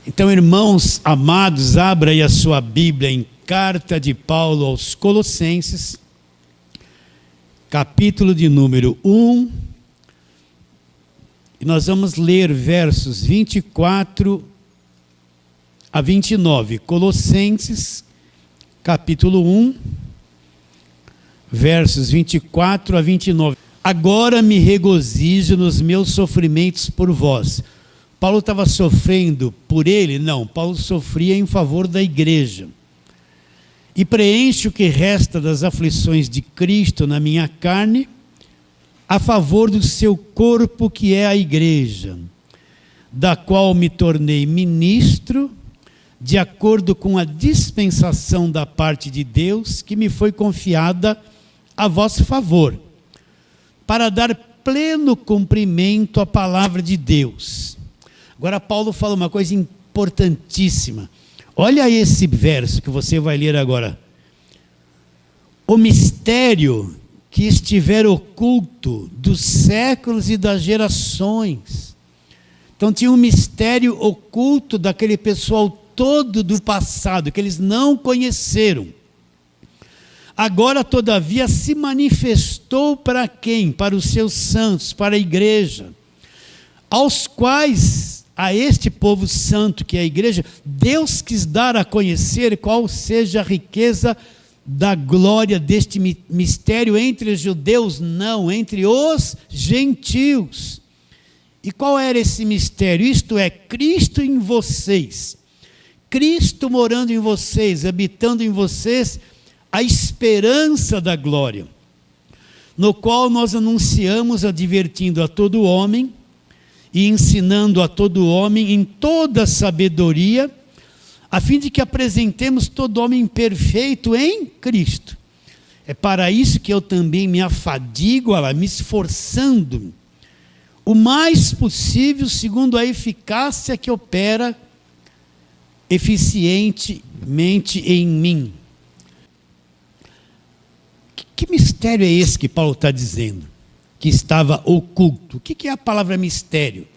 Então, irmãos amados, abra aí a sua Bíblia em Carta de Paulo aos Colossenses, capítulo de número 1, e nós vamos ler versos 24 a 29. Colossenses, capítulo 1, versos 24 a 29. Agora me regozijo nos meus sofrimentos por vós. Paulo estava sofrendo por ele? Não, Paulo sofria em favor da igreja. E preencho o que resta das aflições de Cristo na minha carne, a favor do seu corpo que é a igreja, da qual me tornei ministro, de acordo com a dispensação da parte de Deus, que me foi confiada a vosso favor, para dar pleno cumprimento à palavra de Deus. Agora Paulo fala uma coisa importantíssima. Olha esse verso que você vai ler agora. O mistério que estiver oculto dos séculos e das gerações. Então tinha um mistério oculto daquele pessoal todo do passado, que eles não conheceram. Agora, todavia, se manifestou para quem? Para os seus santos, para a igreja, aos quais, a este povo santo que é a igreja, Deus quis dar a conhecer qual seja a riqueza da glória deste mistério entre os judeus, não, entre os gentios. E qual era esse mistério? Isto é, Cristo em vocês, Cristo morando em vocês, habitando em vocês, a esperança da glória, no qual nós anunciamos, advertindo a todo homem, e ensinando a todo homem em toda sabedoria, a fim de que apresentemos todo homem perfeito em Cristo. É para isso que eu também me afadigo, me esforçando, o mais possível, segundo a eficácia que opera eficientemente em mim. Que mistério é esse que Paulo está dizendo? Que estava oculto. O que é a palavra mistério?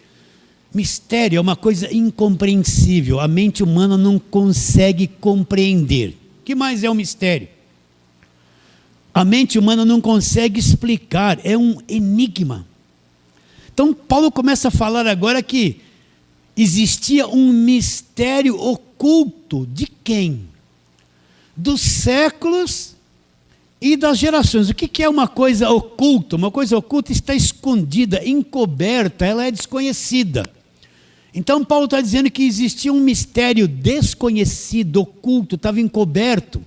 Mistério é uma coisa incompreensível, a mente humana não consegue compreender. O que mais é um mistério? A mente humana não consegue explicar, é um enigma. Então Paulo começa a falar agora que existia um mistério oculto de quem? Dos séculos e das gerações. O que é uma coisa oculta? Uma coisa oculta está escondida, encoberta, ela é desconhecida. Então Paulo está dizendo que existia um mistério desconhecido, oculto, estava encoberto,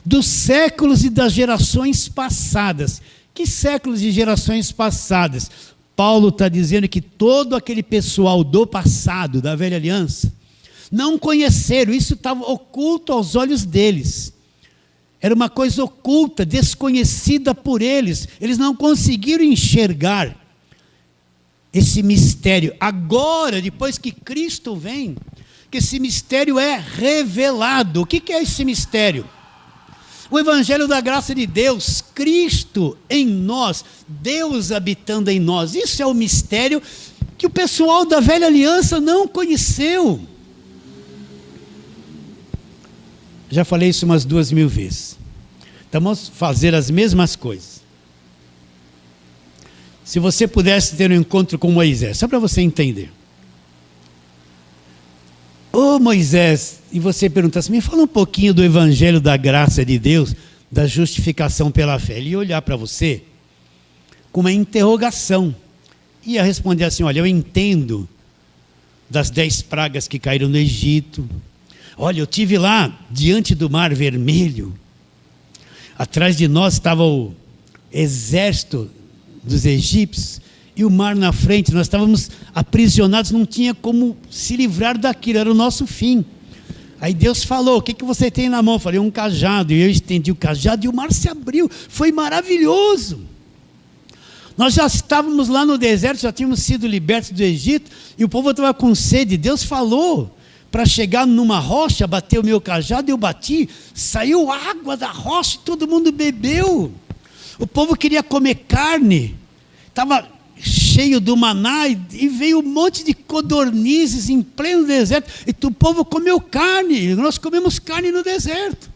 dos séculos e das gerações passadas. Que séculos e gerações passadas? Paulo está dizendo que todo aquele pessoal do passado, da velha aliança, não conheceram, isso estava oculto aos olhos deles. Era uma coisa oculta, desconhecida por eles. Eles não conseguiram enxergar esse mistério. Agora, depois que Cristo vem, que esse mistério é revelado. O que é esse mistério? O Evangelho da graça de Deus, Cristo em nós, Deus habitando em nós. Isso é o mistério que o pessoal da velha aliança não conheceu. Já falei isso umas 2000 vezes. Então vamos fazer as mesmas coisas. Se você pudesse ter um encontro com Moisés, só para você entender. Ô Moisés, e você pergunta assim, me fala um pouquinho do Evangelho da graça de Deus, da justificação pela fé. Ele ia olhar para você com uma interrogação. Ia responder assim, olha, eu entendo das 10 pragas que caíram no Egito. Olha, eu estive lá diante do Mar Vermelho. Atrás de nós estava o exército dos egípcios e o mar na frente. Nós estávamos aprisionados, não tinha como se livrar daquilo, era o nosso fim. Aí Deus falou, o que você tem na mão? Eu falei, um cajado. E eu estendi o cajado e o mar se abriu. Foi maravilhoso. Nós já estávamos lá no deserto, já tínhamos sido libertos do Egito e o povo estava com sede. Deus falou para chegar numa rocha, bater o meu cajado, eu bati, saiu água da rocha e todo mundo bebeu. O povo queria comer carne, estava cheio cheio do maná e veio um monte de codornizes em pleno deserto. E o povo comeu carne, nós comemos carne no deserto.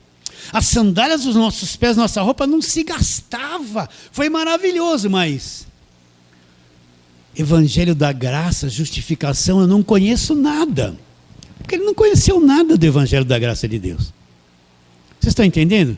As sandálias dos nossos pés, nossa roupa não se gastava. Foi maravilhoso, mas Evangelho da graça, justificação, eu não conheço nada. Porque ele não conheceu nada do Evangelho da graça de Deus. Vocês estão entendendo?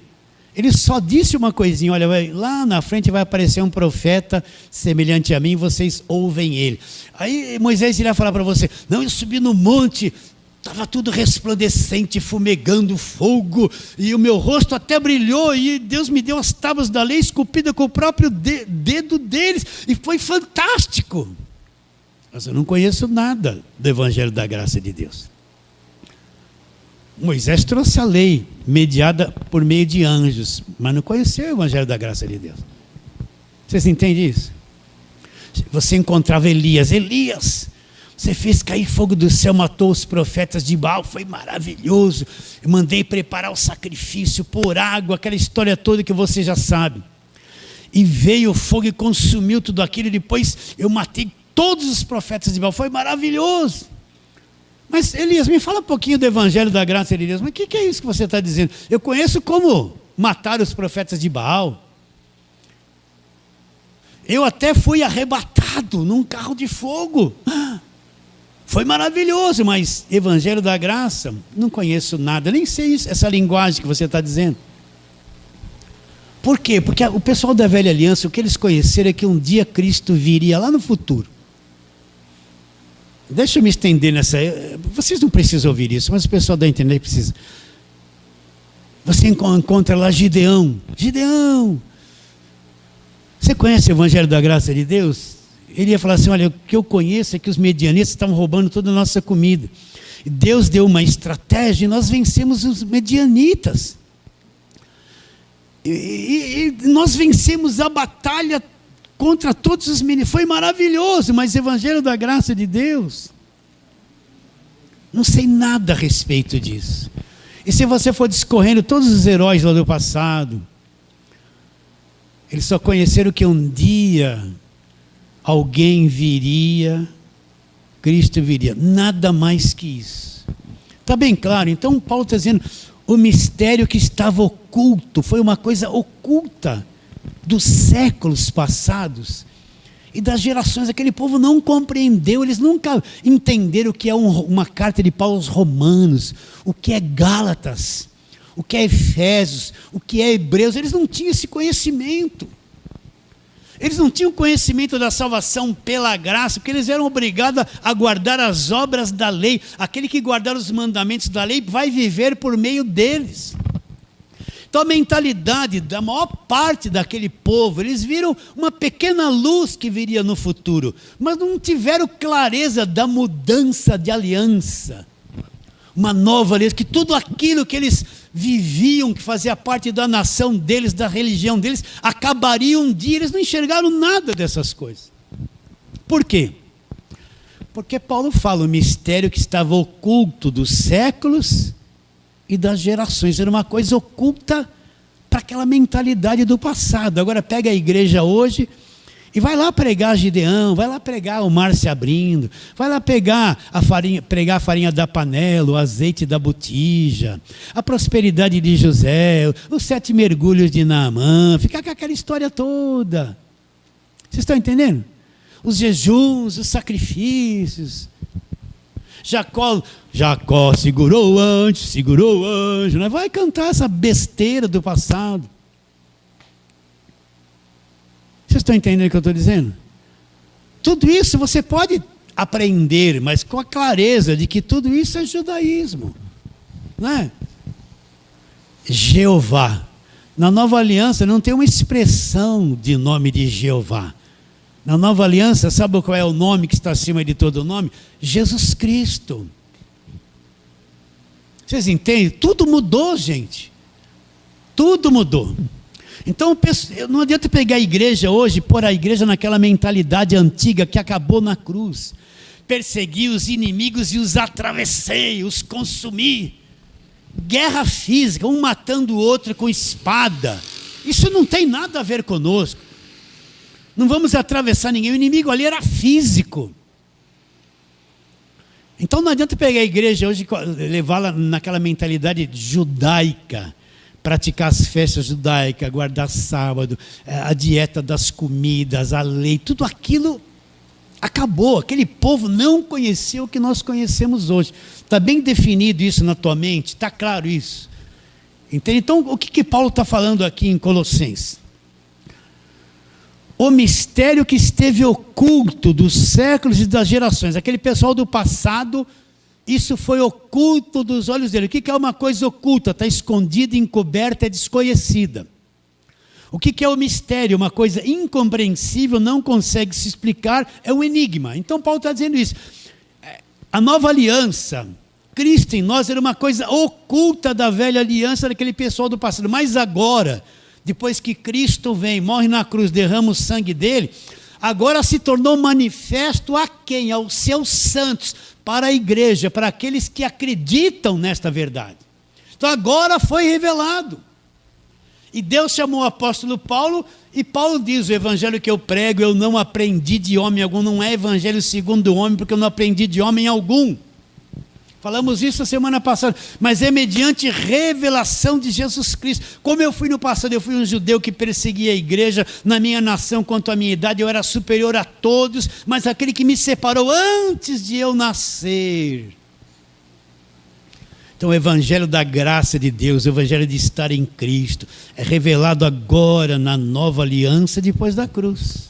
Ele só disse uma coisinha, olha, lá na frente vai aparecer um profeta semelhante a mim, vocês ouvem ele. Aí Moisés iria falar para você, não, eu subi no monte, estava tudo resplandecente, fumegando fogo, e o meu rosto até brilhou, e Deus me deu as tábuas da lei esculpida com o próprio dedo deles, e foi fantástico. Mas eu não conheço nada do Evangelho da graça de Deus. Moisés trouxe a lei, mediada por meio de anjos, mas não conheceu o Evangelho da graça de Deus. Vocês entendem isso? Você encontrava Elias, você fez cair fogo do céu, matou os profetas de Baal, foi maravilhoso. Eu mandei preparar o sacrifício, pôr água, aquela história toda que você já sabe. E veio o fogo e consumiu tudo aquilo, e depois eu matei todos os profetas de Baal, foi maravilhoso. Mas Elias, me fala um pouquinho do Evangelho da graça de Deus. Mas o que é isso que você está dizendo? Eu conheço como matar os profetas de Baal. Eu até fui arrebatado num carro de fogo. Foi maravilhoso, mas Evangelho da graça, não conheço nada, nem sei isso, essa linguagem que você está dizendo. Por quê? Porque o pessoal da velha aliança, o que eles conheceram é que um dia Cristo viria lá no futuro. Deixa eu me estender nessa. Vocês não precisam ouvir isso, mas o pessoal da internet precisa. Você encontra lá Gideão. Gideão! Você conhece o Evangelho da graça de Deus? Ele ia falar assim, olha, o que eu conheço é que os medianistas estavam roubando toda a nossa comida. E Deus deu uma estratégia e nós vencemos os medianitas. E nós vencemos a batalha contra todos os meninos. Foi maravilhoso, mas Evangelho da graça de Deus, não sei nada a respeito disso. E se você for discorrendo todos os heróis lá do passado, eles só conheceram que um dia alguém viria, Cristo viria, nada mais que isso. Está bem claro? Então Paulo está dizendo, o mistério que estava oculto, foi uma coisa oculta dos séculos passados e das gerações. Aquele povo não compreendeu, eles nunca entenderam o que é uma carta de Paulo aos Romanos, o que é Gálatas, o que é Efésios, o que é Hebreus. Eles não tinham esse conhecimento. Eles não tinham conhecimento da salvação pela graça, porque eles eram obrigados a guardar as obras da lei. Aquele que guardar os mandamentos da lei vai viver por meio deles. Então a mentalidade da maior parte daquele povo, eles viram uma pequena luz que viria no futuro, mas não tiveram clareza da mudança de aliança. Uma nova aliança, que tudo aquilo que eles viviam, que fazia parte da nação deles, da religião deles, acabaria um dia. Eles não enxergaram nada dessas coisas. Por quê? Porque Paulo fala o mistério que estava oculto dos séculos e das gerações. Era uma coisa oculta para aquela mentalidade do passado. Agora pega a igreja hoje e vai lá pregar Gideão, vai lá pregar o mar se abrindo, vai lá pregar a farinha da panela, o azeite da botija, a prosperidade de José, os 7 mergulhos de Naamã, ficar com aquela história toda. Vocês estão entendendo? Os jejuns, os sacrifícios. Jacó segurou o anjo, né? Vai cantar essa besteira do passado. Vocês estão entendendo o que eu estou dizendo? Tudo isso você pode aprender, mas com a clareza de que tudo isso é judaísmo, não é? Jeová. Na nova aliança não tem uma expressão de nome de Jeová. Na nova aliança, sabe qual é o nome que está acima de todo nome? Jesus Cristo. Vocês entendem? Tudo mudou, gente. Tudo mudou. Então, não adianta pegar a igreja hoje e pôr a igreja naquela mentalidade antiga que acabou na cruz. Persegui os inimigos e os atravessei, os consumi. Guerra física, um matando o outro com espada. Isso não tem nada a ver conosco. Não vamos atravessar ninguém. O inimigo ali era físico. Então não adianta pegar a igreja hoje e levá-la naquela mentalidade judaica, praticar as festas judaicas, guardar sábado, a dieta das comidas, a lei, tudo aquilo acabou. Aquele povo não conhecia o que nós conhecemos hoje. Está bem definido isso na tua mente? Está claro isso? Entende? Então, o que Paulo está falando aqui em Colossenses? O mistério que esteve oculto dos séculos e das gerações. Aquele pessoal do passado, isso foi oculto dos olhos dele. O que é uma coisa oculta? Está escondida, encoberta, é desconhecida. O que é o mistério? Uma coisa incompreensível, não consegue se explicar, é um enigma. Então Paulo está dizendo isso. A nova aliança, Cristo em nós, era uma coisa oculta da velha aliança daquele pessoal do passado. Mas agora, depois que Cristo vem, morre na cruz, derrama o sangue dele, agora se tornou manifesto a quem? Aos seus santos, para a igreja, para aqueles que acreditam nesta verdade. Então agora foi revelado. E Deus chamou o apóstolo Paulo, e Paulo diz: o evangelho que eu prego, eu não aprendi de homem algum, não é evangelho segundo o homem, porque eu não aprendi de homem algum. Falamos isso a semana passada, mas é mediante revelação de Jesus Cristo. Como eu fui no passado, eu fui um judeu que perseguia a igreja, na minha nação, quanto à minha idade, eu era superior a todos, mas aquele que me separou antes de eu nascer. Então o evangelho da graça de Deus, o evangelho de estar em Cristo, é revelado agora na nova aliança depois da cruz.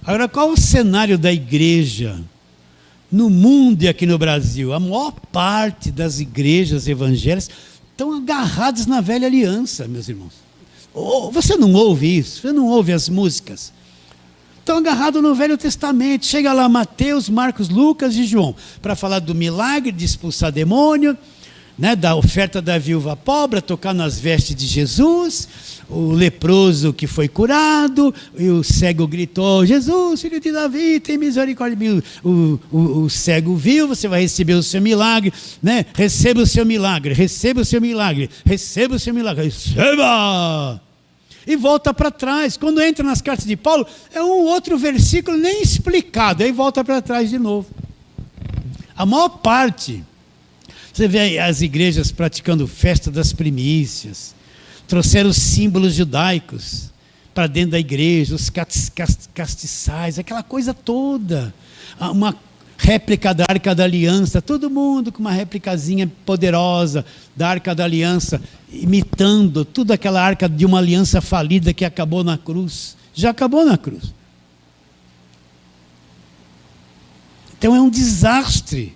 Agora, qual o cenário da igreja no mundo e aqui no Brasil? A maior parte das igrejas evangélicas estão agarradas na velha aliança, meus irmãos. Você não ouve isso? Você não ouve as músicas? Estão agarrados no Velho Testamento. Chega lá Mateus, Marcos, Lucas e João, para falar do milagre de expulsar demônio, né, da oferta da viúva pobre, tocar nas vestes de Jesus, o leproso que foi curado, e o cego gritou: Jesus, filho de Davi, tem misericórdia de mim. O cego viu: você vai receber o seu milagre, né? Receba o seu milagre, receba o seu milagre, receba o seu milagre, receba! E volta para trás. Quando entra nas cartas de Paulo, é um outro versículo nem explicado, aí volta para trás de novo. A maior parte, você vê as igrejas praticando festa das primícias, trouxeram os símbolos judaicos para dentro da igreja, os castiçais, aquela coisa toda, uma réplica da Arca da Aliança, todo mundo com uma réplicazinha poderosa da Arca da Aliança, imitando tudo aquela arca de uma aliança falida que acabou na cruz. Já acabou na cruz. Então é um desastre.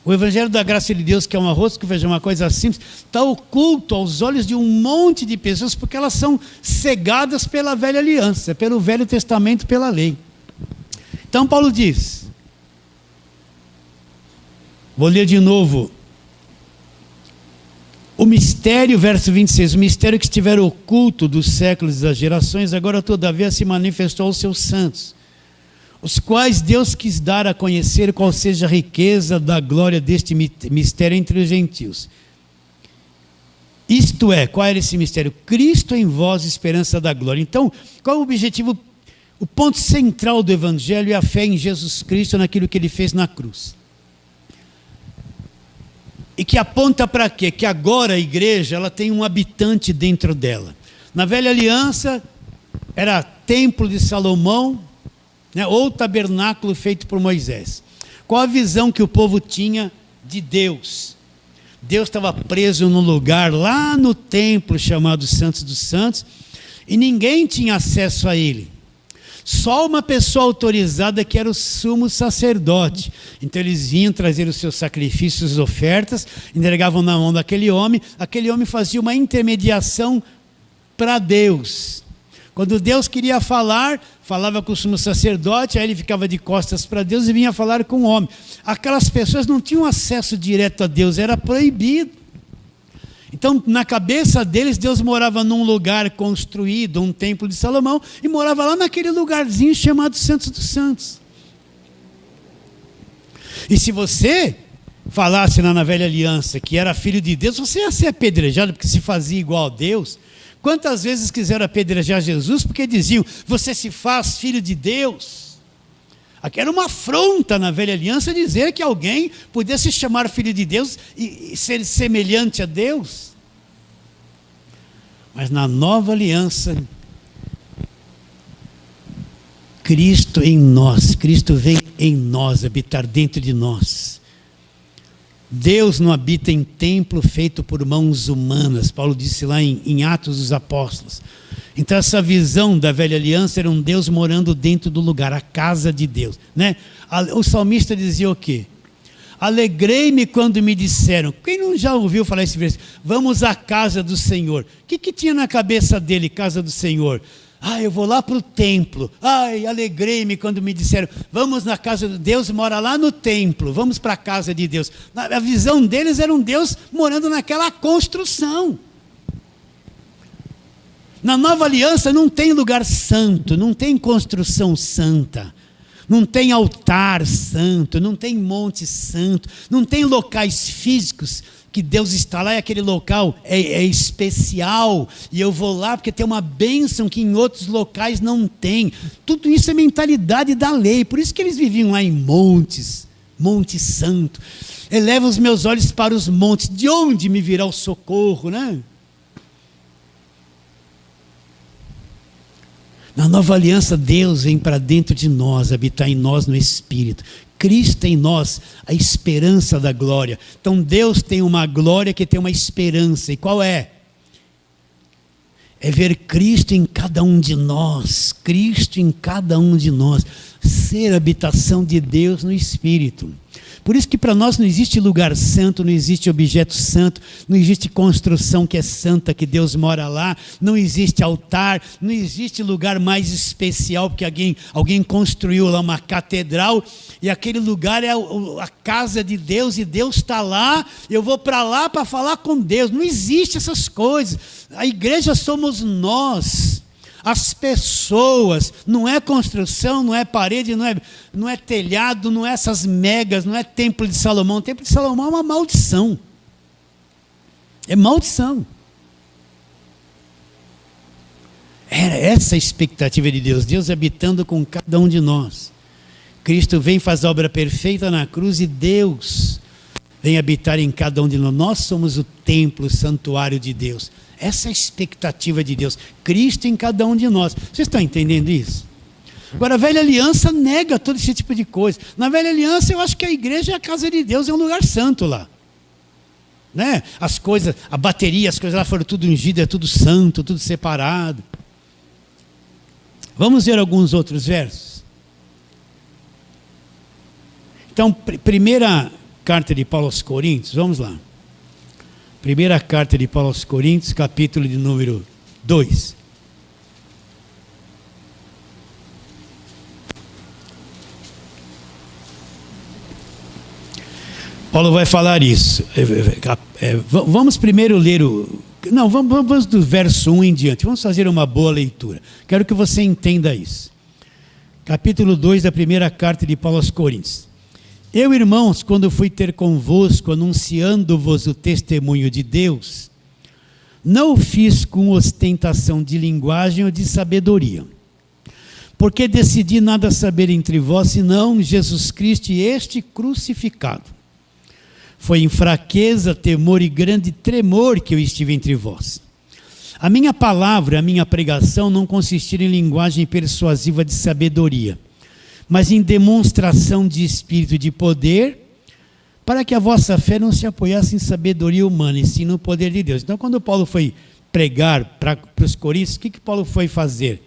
O evangelho da graça de Deus, que é um arroz, que veja uma coisa simples, está oculto aos olhos de um monte de pessoas, porque elas são cegadas pela velha aliança, pelo Velho Testamento, pela lei. Então Paulo diz, vou ler de novo, o mistério, verso 26, o mistério que estiver oculto dos séculos e das gerações, agora todavia se manifestou aos seus santos, os quais Deus quis dar a conhecer qual seja a riqueza da glória deste mistério entre os gentios. Isto é, qual era esse mistério? Cristo em vós, esperança da glória. Então, qual é o objetivo? O ponto central do evangelho é a fé em Jesus Cristo, naquilo que ele fez na cruz. E que aponta para quê? Que agora a igreja, ela tem um habitante dentro dela. Na velha aliança, era templo de Salomão, né, ou tabernáculo feito por Moisés. Qual a visão que o povo tinha de Deus? Deus estava preso num lugar lá no templo chamado Santos dos Santos, e ninguém tinha acesso a ele. Só uma pessoa autorizada, que era o sumo sacerdote. Então eles vinham trazer os seus sacrifícios, as ofertas, entregavam na mão daquele homem, aquele homem fazia uma intermediação para Deus. Quando Deus queria falar, falava com o sumo sacerdote, aí ele ficava de costas para Deus e vinha falar com o homem. Aquelas pessoas não tinham acesso direto a Deus, era proibido. Então, na cabeça deles, Deus morava num lugar construído, um templo de Salomão, e morava lá naquele lugarzinho chamado Santos dos Santos. E se você falasse lá na velha aliança que era filho de Deus, você ia ser apedrejado, porque se fazia igual a Deus. Quantas vezes quiseram apedrejar Jesus porque diziam, você se faz filho de Deus? Aqui era uma afronta na velha aliança dizer que alguém pudesse se chamar filho de Deus e ser semelhante a Deus. Mas na nova aliança, Cristo em nós, Cristo vem em nós, habitar dentro de nós. Deus não habita em templo feito por mãos humanas, Paulo disse lá em Atos dos Apóstolos. Então essa visão da velha aliança era um Deus morando dentro do lugar, a casa de Deus, né? O salmista dizia o quê? Alegrei-me quando me disseram, quem não já ouviu falar esse versículo? Vamos à casa do Senhor. O que tinha na cabeça dele, casa do Senhor? Eu vou lá para o templo. Alegrei-me quando me disseram, vamos na casa de Deus, mora lá no templo, vamos para a casa de Deus. A visão deles era um Deus morando naquela construção. Na nova aliança não tem lugar santo, não tem construção santa, não tem altar santo, não tem monte santo, não tem locais físicos que Deus está lá e aquele local é especial, e eu vou lá porque tem uma bênção que em outros locais não tem. Tudo isso é mentalidade da lei, por isso que eles viviam lá em montes, Monte Santo. Eleva os meus olhos para os montes, de onde me virá o socorro, né? Na nova aliança, Deus vem para dentro de nós, habitar em nós no Espírito. Cristo em nós, a esperança da glória. Então Deus tem uma glória que tem uma esperança. E qual é? É ver Cristo em cada um de nós. Cristo em cada um de nós. Ser habitação de Deus no Espírito. Por isso que para nós não existe lugar santo, não existe objeto santo, não existe construção que é santa, que Deus mora lá, não existe altar, não existe lugar mais especial, porque alguém construiu lá uma catedral, e aquele lugar é a casa de Deus, e Deus está lá, eu vou para lá para falar com Deus. Não existe essas coisas. A igreja somos nós. As pessoas, não é construção, não é parede, não é telhado, não é essas megas, não é templo de Salomão. O templo de Salomão é uma maldição. É maldição. Era essa a expectativa de Deus, Deus habitando com cada um de nós. Cristo vem fazer a obra perfeita na cruz e Deus vem habitar em cada um de nós. Nós somos o templo, o santuário de Deus. Essa é a expectativa de Deus, Cristo em cada um de nós. Vocês estão entendendo isso? Agora a velha aliança nega todo esse tipo de coisa. Na velha aliança eu acho que a igreja é a casa de Deus, é um lugar santo lá, né? As coisas, a bateria, as coisas lá foram tudo ungidas, é tudo santo, tudo separado. Vamos ver alguns outros versos. Então, primeira carta de Paulo aos Coríntios, vamos lá. Primeira carta de Paulo aos Coríntios, capítulo de número 2. Paulo vai falar isso. Vamos primeiro ler vamos do verso 1 em diante. Vamos fazer uma boa leitura. Quero que você entenda isso. Capítulo 2 da primeira carta de Paulo aos Coríntios. Eu, irmãos, quando fui ter convosco, anunciando-vos o testemunho de Deus, não o fiz com ostentação de linguagem ou de sabedoria, porque decidi nada saber entre vós, senão Jesus Cristo e este crucificado. Foi em fraqueza, temor e grande tremor que eu estive entre vós. A minha palavra, a minha pregação não consistiram em linguagem persuasiva de sabedoria, mas em demonstração de espírito e de poder, para que a vossa fé não se apoiasse em sabedoria humana, e sim no poder de Deus. Então, quando Paulo foi pregar para os coríntios, o que Paulo foi fazer?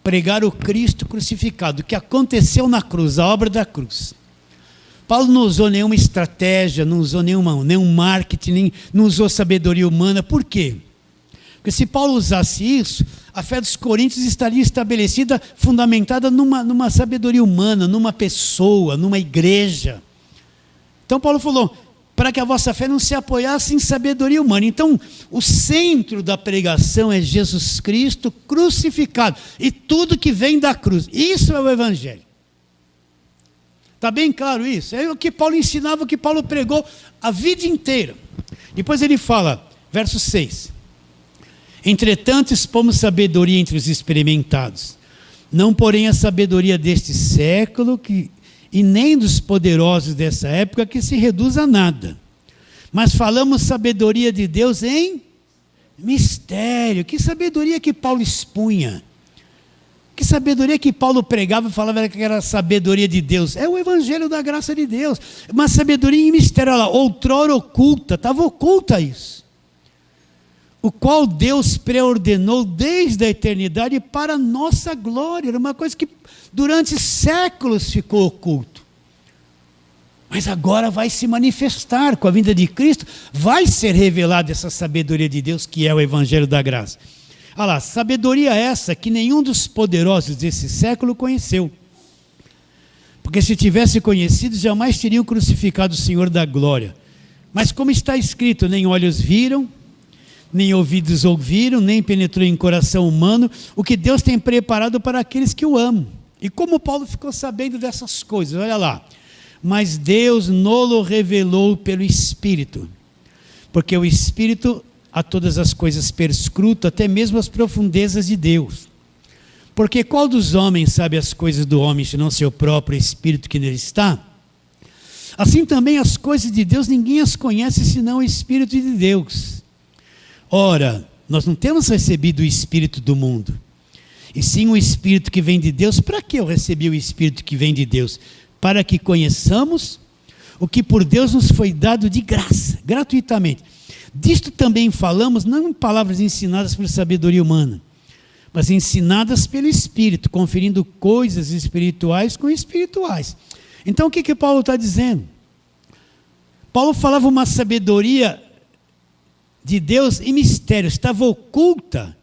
Pregar o Cristo crucificado, o que aconteceu na cruz, a obra da cruz. Paulo não usou nenhuma estratégia, não usou nenhum marketing, não usou sabedoria humana. Por quê? Porque se Paulo usasse isso, a fé dos coríntios estaria estabelecida, fundamentada numa sabedoria humana, numa pessoa, numa igreja. Então Paulo falou, para que a vossa fé não se apoiasse em sabedoria humana. Então, o centro da pregação é Jesus Cristo crucificado, e tudo que vem da cruz. Isso é o Evangelho. Está bem claro isso? É o que Paulo ensinava, o que Paulo pregou a vida inteira. Depois ele fala, verso 6. Entretanto, expomos sabedoria entre os experimentados, não porém a sabedoria deste século, e nem dos poderosos dessa época, que se reduz a nada. Mas falamos sabedoria de Deus em mistério. Que sabedoria que Paulo expunha? Que sabedoria que Paulo pregava e falava que era a sabedoria de Deus? É o evangelho da graça de Deus. Uma sabedoria em mistério. Olha lá, outrora oculta, estava oculta isso. O qual Deus preordenou desde a eternidade para a nossa glória. Era uma coisa que durante séculos ficou oculto. Mas agora vai se manifestar com a vinda de Cristo, vai ser revelada essa sabedoria de Deus, que é o evangelho da graça. Olha lá, sabedoria essa que nenhum dos poderosos desse século conheceu. Porque se tivesse conhecido, jamais teriam crucificado o Senhor da glória. Mas como está escrito, nem olhos viram, nem ouvidos ouviram, nem penetrou em coração humano, o que Deus tem preparado para aqueles que o amam. E como Paulo ficou sabendo dessas coisas? Olha lá. Mas Deus nolo revelou pelo Espírito. Porque o Espírito a todas as coisas perscruta, até mesmo as profundezas de Deus. Porque qual dos homens sabe as coisas do homem, senão seu próprio Espírito que nele está? Assim também as coisas de Deus, ninguém as conhece, senão o Espírito de Deus. Ora, nós não temos recebido o Espírito do mundo, e sim o Espírito que vem de Deus. Para que eu recebi o Espírito que vem de Deus? Para que conheçamos o que por Deus nos foi dado de graça, gratuitamente. Disto também falamos, não em palavras ensinadas por sabedoria humana, mas ensinadas pelo Espírito, conferindo coisas espirituais com espirituais. Então o que Paulo está dizendo? Paulo falava uma sabedoria de Deus em mistério, estava oculta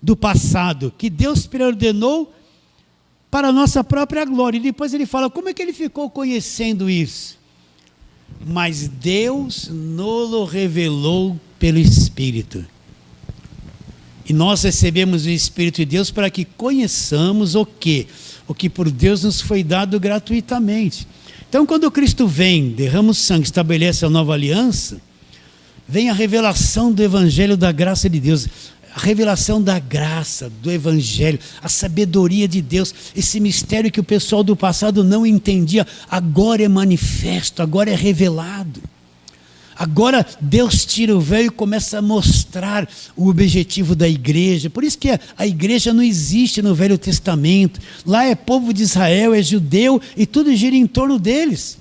do passado, que Deus preordenou para a nossa própria glória. E depois ele fala, como é que ele ficou conhecendo isso? Mas Deus nos revelou pelo Espírito. E nós recebemos o Espírito de Deus para que conheçamos o quê? O que por Deus nos foi dado gratuitamente. Então quando Cristo vem, derrama o sangue, estabelece a nova aliança, vem a revelação do evangelho da graça de Deus, a revelação da graça, do evangelho, a sabedoria de Deus, esse mistério que o pessoal do passado não entendia, agora é manifesto, agora é revelado. Agora Deus tira o véu e começa a mostrar o objetivo da igreja. Por isso que a igreja não existe no Velho Testamento. Lá é povo de Israel, é judeu e tudo gira em torno deles.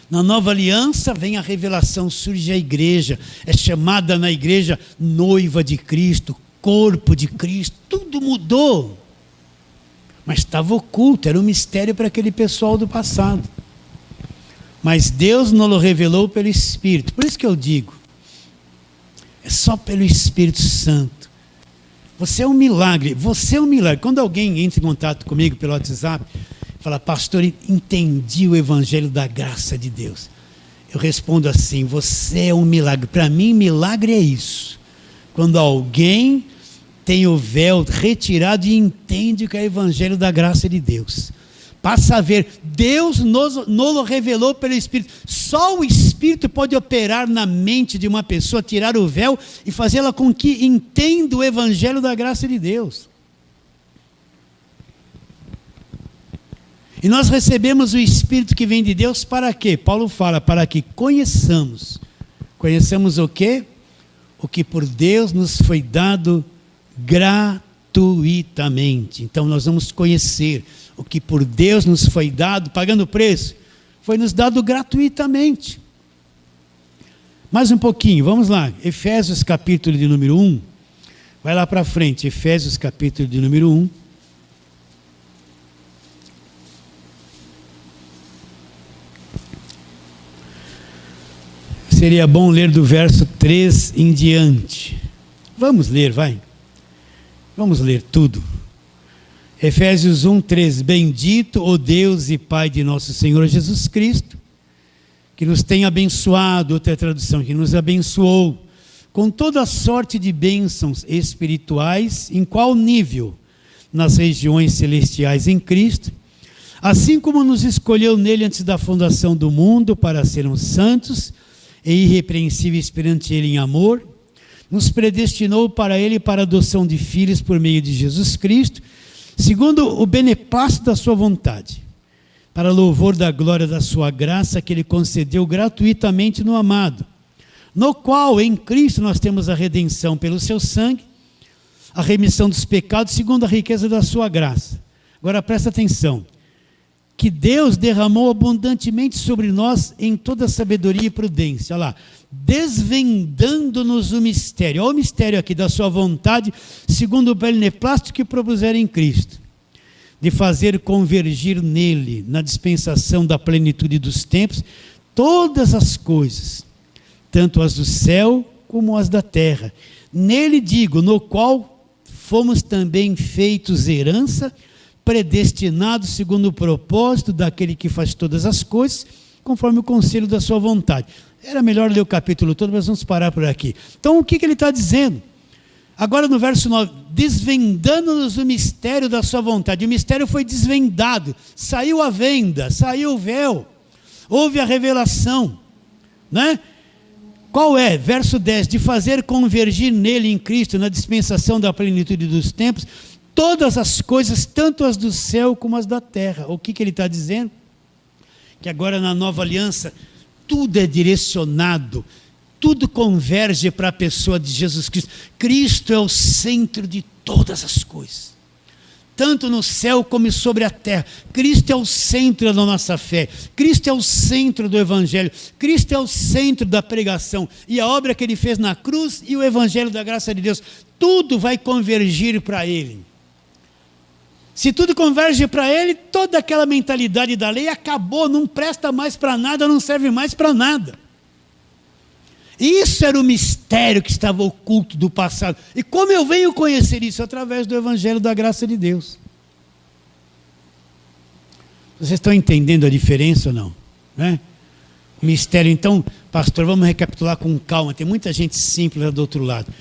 Na nova aliança vem a revelação, surge a igreja, é chamada na igreja noiva de Cristo, corpo de Cristo, tudo mudou. Mas estava oculto, era um mistério para aquele pessoal do passado. Mas Deus nos revelou pelo Espírito. Por isso que eu digo, é só pelo Espírito Santo. Você é um milagre, você é um milagre. Quando alguém entra em contato comigo pelo WhatsApp, fala, pastor, entendi o evangelho da graça de Deus. Eu respondo assim, você é um milagre. Para mim, milagre é isso. Quando alguém tem o véu retirado e entende que é o evangelho da graça de Deus. Passa a ver, Deus nos revelou pelo Espírito. Só o Espírito pode operar na mente de uma pessoa, tirar o véu e fazê-la com que entenda o evangelho da graça de Deus. E nós recebemos o Espírito que vem de Deus para quê? Paulo fala, para que conheçamos. Conheçamos o quê? O que por Deus nos foi dado gratuitamente. Então nós vamos conhecer o que por Deus nos foi dado, pagando preço, foi nos dado gratuitamente. Mais um pouquinho, vamos lá. Efésios capítulo de número 1. Vai lá para frente, Efésios capítulo de número 1. Seria bom ler do verso 3 em diante. Vamos ler, vai. Vamos ler tudo. Efésios 1, 3. Bendito o Deus e Pai de nosso Senhor Jesus Cristo, que nos tem abençoado, outra tradução, que nos abençoou com toda sorte de bênçãos espirituais, em qual nível? Nas regiões celestiais em Cristo, assim como nos escolheu nele antes da fundação do mundo para sermos santos e irrepreensíveis perante ele em amor, nos predestinou para Ele para a adoção de filhos por meio de Jesus Cristo, segundo o beneplácito da sua vontade, para louvor da glória da sua graça que Ele concedeu gratuitamente no amado, no qual em Cristo nós temos a redenção pelo seu sangue, a remissão dos pecados segundo a riqueza da sua graça. Agora presta atenção, que Deus derramou abundantemente sobre nós em toda sabedoria e prudência, olha lá, desvendando-nos o mistério, olha o mistério aqui da sua vontade, segundo o beneplácito que propuseram em Cristo, de fazer convergir nele, na dispensação da plenitude dos tempos, todas as coisas, tanto as do céu como as da terra. Nele digo, no qual fomos também feitos herança, predestinados segundo o propósito daquele que faz todas as coisas, conforme o conselho da sua vontade. Era melhor ler o capítulo todo, mas vamos parar por aqui. Então, o que ele está dizendo? Agora no verso 9, desvendando-nos o mistério da sua vontade. O mistério foi desvendado, saiu a venda, saiu o véu, houve a revelação, né? Qual é? Verso 10, de fazer convergir nele, em Cristo, na dispensação da plenitude dos tempos, todas as coisas, tanto as do céu como as da terra. O que ele está dizendo? Que agora na nova aliança, tudo é direcionado, tudo converge para a pessoa de Jesus Cristo. Cristo é o centro de todas as coisas, tanto no céu como sobre a terra. Cristo é o centro da nossa fé, Cristo é o centro do Evangelho, Cristo é o centro da pregação, e a obra que Ele fez na cruz e o Evangelho da graça de Deus, tudo vai convergir para Ele. Se tudo converge para Ele, toda aquela mentalidade da lei acabou, não presta mais para nada, não serve mais para nada. Isso era o mistério que estava oculto do passado. E como eu venho conhecer isso? Através do Evangelho da graça de Deus. Vocês estão entendendo a diferença ou não? Né? O mistério, então, pastor, vamos recapitular com calma, tem muita gente simples lá do outro lado.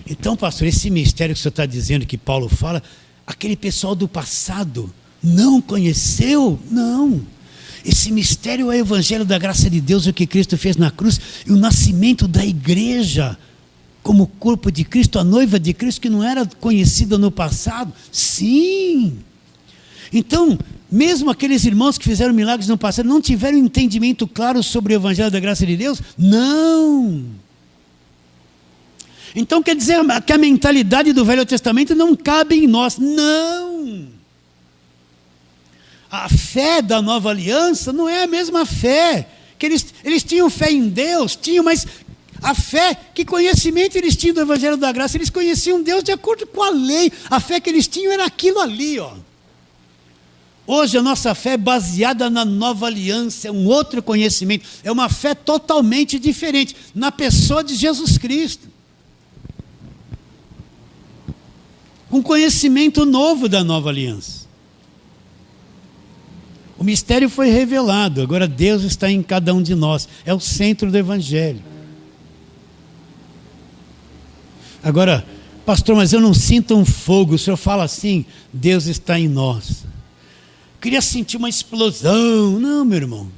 Então, pastor, esse mistério que o senhor está dizendo, que Paulo fala, aquele pessoal do passado não conheceu? Não. Esse mistério é o Evangelho da graça de Deus, o que Cristo fez na cruz, e o nascimento da igreja, como corpo de Cristo, a noiva de Cristo, que não era conhecida no passado. Sim. Então, mesmo aqueles irmãos que fizeram milagres no passado, não tiveram entendimento claro sobre o Evangelho da graça de Deus? Não. Então quer dizer que a mentalidade do Velho Testamento não cabe em nós. Não. A fé da nova aliança não é a mesma fé. Que eles tinham fé em Deus, mas a fé, que conhecimento eles tinham do Evangelho da graça? Eles conheciam Deus de acordo com a lei. A fé que eles tinham era aquilo ali, ó. Hoje a nossa fé é baseada na nova aliança, é um outro conhecimento, é uma fé totalmente diferente, na pessoa de Jesus Cristo. Um conhecimento novo da nova aliança. O mistério foi revelado, agora Deus está em cada um de nós, é o centro do Evangelho. Agora, pastor, mas eu não sinto um fogo, o senhor fala assim, Deus está em nós. Queria sentir uma explosão. Não, meu irmão.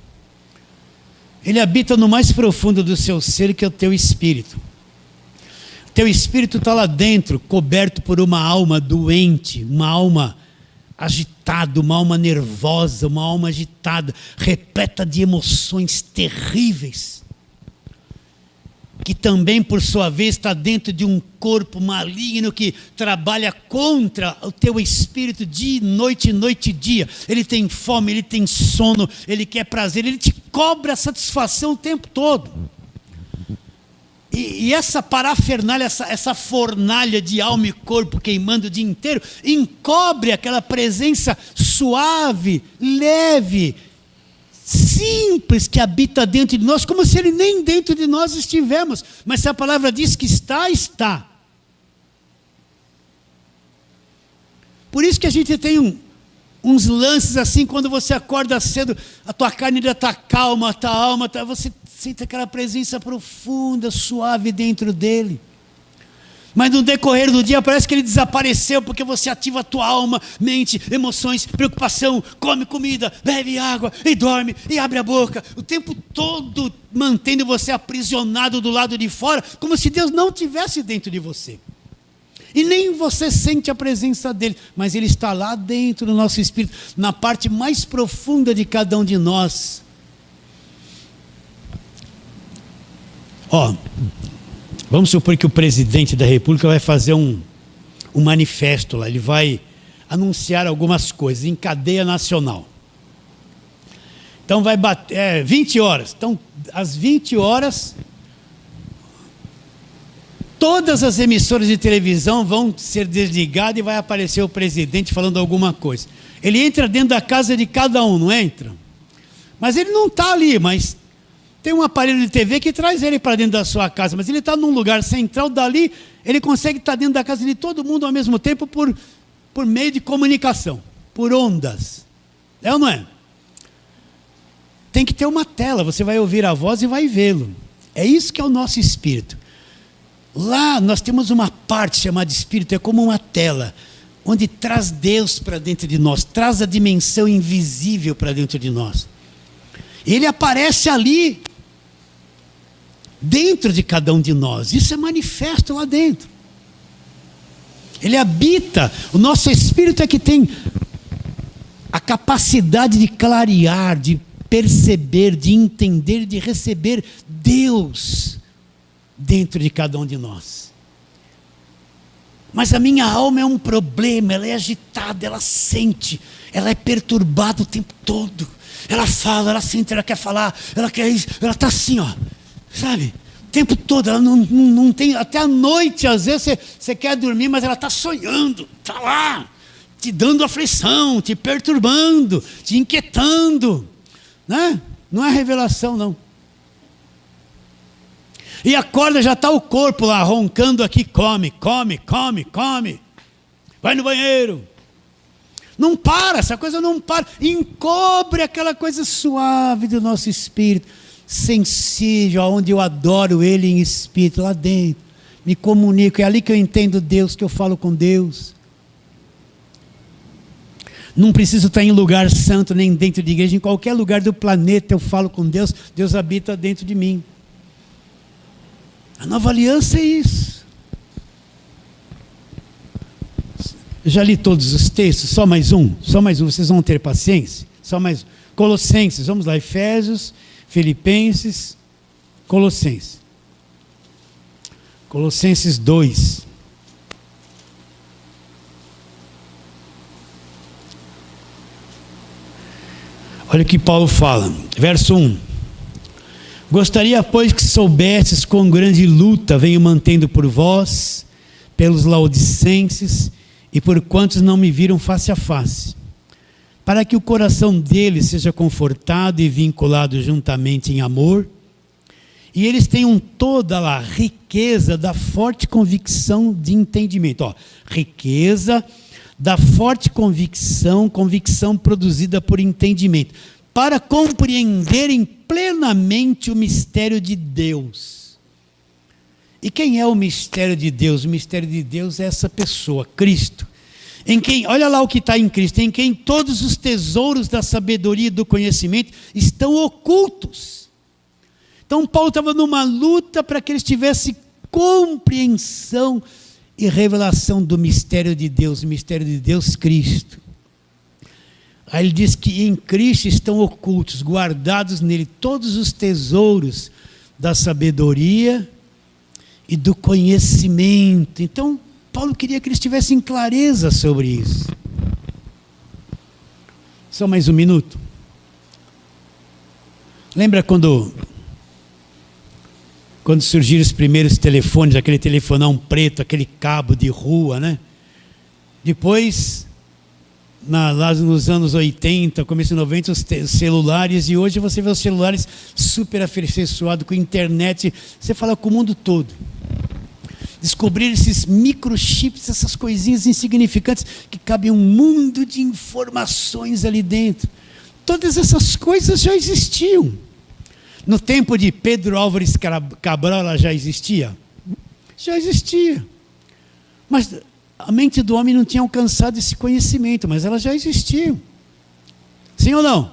Ele habita no mais profundo do seu ser, que é o teu espírito. Teu espírito está lá dentro, coberto por uma alma doente, uma alma agitada, uma alma nervosa, uma alma agitada, repleta de emoções terríveis, que também, por sua vez, está dentro de um corpo maligno que trabalha contra o teu espírito dia, noite e dia. Ele tem fome, ele tem sono, ele quer prazer, ele te cobra satisfação o tempo todo. E essa parafernália, essa fornalha de alma e corpo queimando o dia inteiro, encobre aquela presença suave, leve, simples que habita dentro de nós, como se ele nem dentro de nós estivemos. Mas se a palavra diz que está, está. Por isso que a gente tem uns lances assim, quando você acorda cedo, a tua carne ainda está calma, a tua alma está... Você sente aquela presença profunda, suave dentro dele. Mas no decorrer do dia parece que ele desapareceu, porque você ativa a tua alma, mente, emoções, preocupação, come comida, bebe água e dorme e abre a boca, o tempo todo mantendo você aprisionado do lado de fora, como se Deus não estivesse dentro de você. E nem você sente a presença dele, mas ele está lá dentro do nosso espírito, na parte mais profunda de cada um de nós. Vamos supor que o presidente da República vai fazer um manifesto lá, ele vai anunciar algumas coisas em cadeia nacional. Então vai bater 20 horas. Então, às 20 horas, todas as emissoras de televisão vão ser desligadas e vai aparecer o presidente falando alguma coisa. Ele entra dentro da casa de cada um, não entra? Mas ele não está ali, mas tem um aparelho de TV que traz ele para dentro da sua casa, mas ele está num lugar central, dali ele consegue estar dentro da casa de todo mundo ao mesmo tempo por meio de comunicação, por ondas. É ou não é? Tem que ter uma tela, você vai ouvir a voz e vai vê-lo. É isso que é o nosso espírito. Lá nós temos uma parte chamada espírito, é como uma tela, onde traz Deus para dentro de nós, traz a dimensão invisível para dentro de nós. Ele aparece ali, dentro de cada um de nós. Isso é manifesto lá dentro. Ele habita. O nosso espírito é que tem a capacidade de clarear, de perceber, de entender, de receber Deus dentro de cada um de nós. Mas a minha alma é um problema, ela é agitada, ela sente, ela é perturbada o tempo todo. Ela fala, ela sente, ela quer falar, ela quer isso, ela está assim, sabe? O tempo todo, ela não tem, até a noite, às vezes você quer dormir, mas ela está sonhando, está lá, te dando aflição, te perturbando, te inquietando, né? Não é revelação, não. E acorda, já está o corpo lá, roncando aqui, come, vai no banheiro. Não para, essa coisa não para, encobre aquela coisa suave do nosso espírito, sensível, onde eu adoro Ele em espírito, lá dentro, me comunico, é ali que eu entendo Deus, que eu falo com Deus. Não preciso estar em lugar santo, nem dentro de igreja, em qualquer lugar do planeta eu falo com Deus, Deus habita dentro de mim. A nova aliança é isso. Eu já li todos os textos, só mais um, vocês vão ter paciência, só mais um. Colossenses, vamos lá, Efésios, Filipenses, Colossenses 2. Olha o que Paulo fala, verso 1. Gostaria, pois, que soubesses quão grande luta venho mantendo por vós, pelos laodicenses, e por quantos não me viram face a face, para que o coração deles seja confortado e vinculado juntamente em amor, e eles tenham toda a riqueza da forte convicção de entendimento. Riqueza da forte convicção produzida por entendimento, para compreenderem plenamente o mistério de Deus. E quem é o mistério de Deus? O mistério de Deus é essa pessoa, Cristo. Em quem, olha lá o que está em Cristo, em quem todos os tesouros da sabedoria e do conhecimento estão ocultos. Então Paulo estava numa luta para que eles tivessem compreensão e revelação do mistério de Deus, o mistério de Deus Cristo. Aí ele diz que em Cristo estão ocultos, guardados nele todos os tesouros da sabedoria e do conhecimento. Então, Paulo queria que eles tivessem clareza sobre isso. Só mais um minuto. Lembra quando surgiram os primeiros telefones, aquele telefonão preto, aquele cabo de rua, né? Depois, lá nos anos 80, começo de 90, os celulares, e hoje você vê os celulares super aperfeiçoados, com internet, você fala com o mundo todo. Descobrir esses microchips, essas coisinhas insignificantes, que cabem um mundo de informações ali dentro. Todas essas coisas já existiam. No tempo de Pedro Álvares Cabral, ela já existia? Já existia. Mas a mente do homem não tinha alcançado esse conhecimento, mas ela já existia. Sim ou não?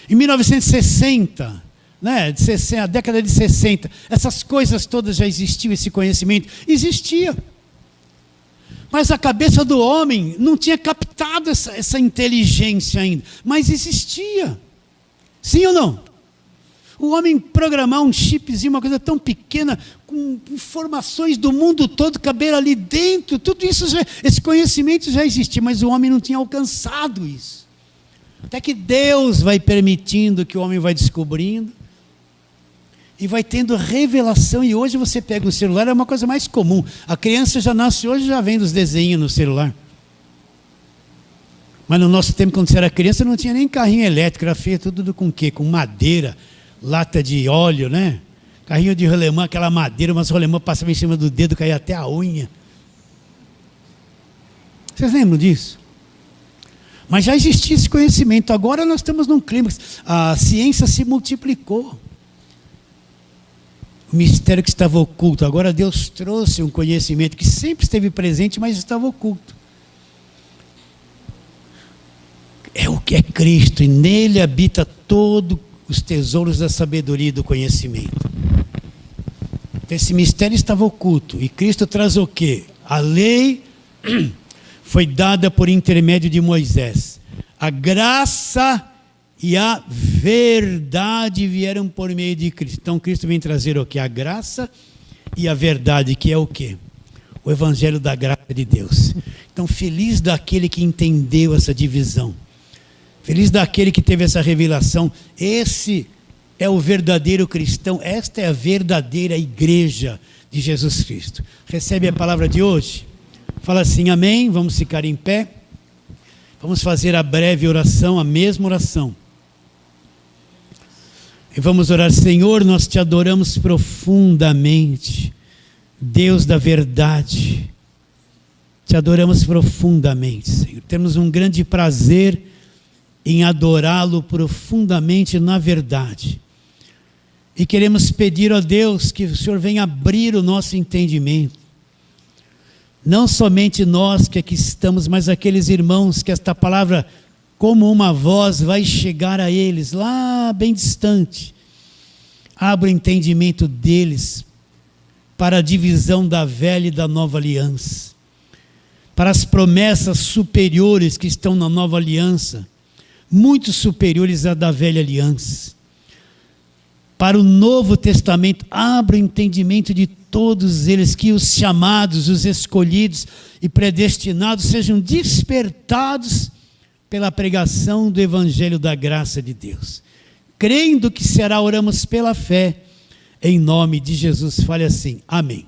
Em 1960, né, a década de 60, essas coisas todas já existiam, esse conhecimento existia. Mas a cabeça do homem não tinha captado essa inteligência ainda, mas existia. Sim ou não? O homem programar um chipzinho, uma coisa tão pequena, com informações do mundo todo, caber ali dentro, tudo isso, esse conhecimento já existia, mas o homem não tinha alcançado isso. Até que Deus vai permitindo que o homem vai descobrindo, e vai tendo revelação, e hoje você pega um celular, é uma coisa mais comum. A criança já nasce hoje, já vem dos desenhos no celular. Mas no nosso tempo, quando você era criança, não tinha nem carrinho elétrico, era feito tudo com o quê? Com madeira, lata de óleo, né? Carrinho de rolemã, aquela madeira, umas rolemã passavam em cima do dedo, caía até a unha. Vocês lembram disso? Mas já existia esse conhecimento, agora nós estamos num clímax, a ciência se multiplicou. O mistério que estava oculto, agora Deus trouxe um conhecimento que sempre esteve presente, mas estava oculto. É o que é Cristo, e nele habita todos os tesouros da sabedoria e do conhecimento. Então, esse mistério estava oculto, e Cristo traz o quê? A lei foi dada por intermédio de Moisés. A graça e a verdade vieram por meio de Cristo. Então Cristo vem trazer o quê? A graça e a verdade, que é o quê? O evangelho da graça de Deus. Então feliz daquele que entendeu essa divisão. Feliz daquele que teve essa revelação. Esse é o verdadeiro cristão. Esta é a verdadeira igreja de Jesus Cristo. Recebe a palavra de hoje? Fala assim, amém. Vamos ficar em pé. Vamos fazer a breve oração, a mesma oração. E vamos orar. Senhor, nós te adoramos profundamente, Deus da verdade, te adoramos profundamente, Senhor. Temos um grande prazer em adorá-lo profundamente na verdade. E queremos pedir a Deus que o Senhor venha abrir o nosso entendimento. Não somente nós que aqui estamos, mas aqueles irmãos que esta palavra, como uma voz, vai chegar a eles, lá bem distante. Abra o entendimento deles para a divisão da velha e da nova aliança, para as promessas superiores que estão na nova aliança, muito superiores à da velha aliança. Para o Novo Testamento, abra o entendimento de todos eles, que os chamados, os escolhidos e predestinados sejam despertados pela pregação do Evangelho da graça de Deus. Crendo que será, oramos pela fé, em nome de Jesus. Fale assim, amém.